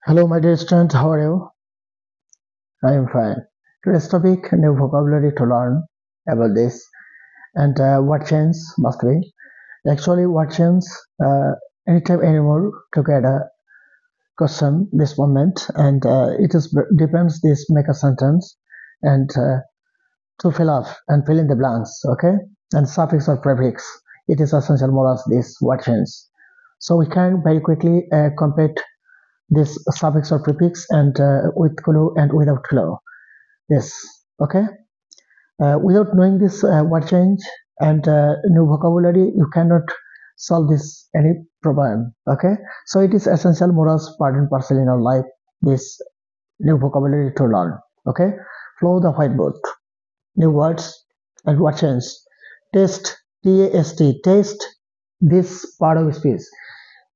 Hello, my dear student. How are you? I am fine. Today's topic: new vocabulary to learn about this, and what change must be. Actually, what change? Anytime anymore to get a question this moment, and it is depends. This make a sentence, and to fill up and fill in the blanks. Okay, and suffix or prefix. It is essential more as this what change. So we can very quickly complete this suffix or prefix and with clue and without clue. Yes, okay. Without knowing this word change and new vocabulary, you cannot solve this any problem. Okay, so it is essential more as part and parcel in our life. This new vocabulary to learn. Okay, follow the whiteboard. New words and word change. Test, T-A-S-T, taste. This part of speech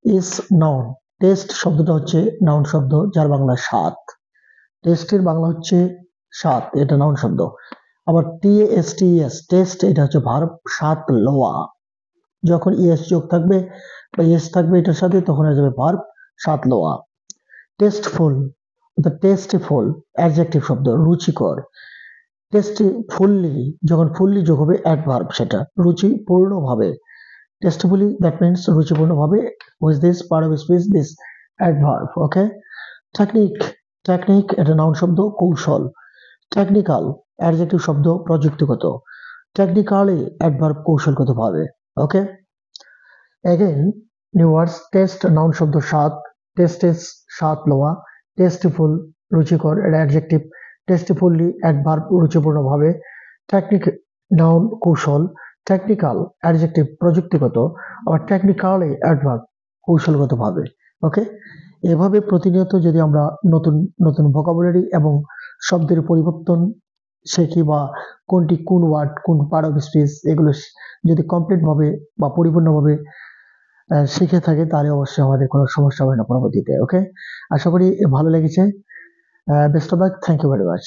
is noun. Test শব্দটা হচ্ছে noun শব্দ যার বাংলা স্বাদ। টেস্টের বাংলা হচ্ছে স্বাদ, এটা noun শব্দ। আবার টিএসটিএস টেস্ট এটা হচ্ছে ভার্ব স্বাদ লওয়া। যখন ইএস যোগ থাকবে বা ইএস থাকবে এটার সাথে তখন হয়ে যাবে ভার্ব স্বাদ লওয়া। টেস্টফুল অর্থাৎ টেস্টফুল অ্যাডজেক্টিভ শব্দ রুচিকর। টেস্টফুল্লি যখন ফুল্লি যোগ হবে অ্যাডভার্ব সেটা রুচিপূর্ণভাবে। Tastefully, that means রুচিপূর্ণভাবে with this part of speech this adverb. Okay, technique এটা নাউন শব্দ কৌশল। টেকনিক্যাল অ্যাডজেক্টিভ শব্দ প্রযুক্তিগত। টেকনিক্যালি অ্যাডভার্ব কৌশলগতভাবে। ওকে, again new words test noun শব্দ স্বাদ, টেস্টেস স্বাদ লওয়া, টেস্টফুল রুচিকর এটা অ্যাডজেক্টিভ, টেস্টফুল্লি অ্যাডভার্ব রুচিপূর্ণভাবে, টেকনিক নাউন কৌশল, টেকনিক্যাল অ্যাডজেক্টিভ প্রযুক্তিগত, আবার টেকনিক্যালি অ্যাডভার্ব কৌশলগতভাবে। ওকে, এভাবে প্রতিনিয়ত যদি আমরা নতুন নতুন ভোকাবুলারি এবং শব্দের পরিবর্তন শিখি বা কোনটি কোন ওয়ার্ড কোন পার্ট অফ স্পিচ এগুলো যদি কমপ্লিটভাবে বা পরিপূর্ণভাবে শিখে থাকে তাহলে অবশ্যই আমাদের কোনো সমস্যা হবে না পরবর্তীতে। ওকে, আশা করি ভালো লেগেছে। Best of luck, thank you very much.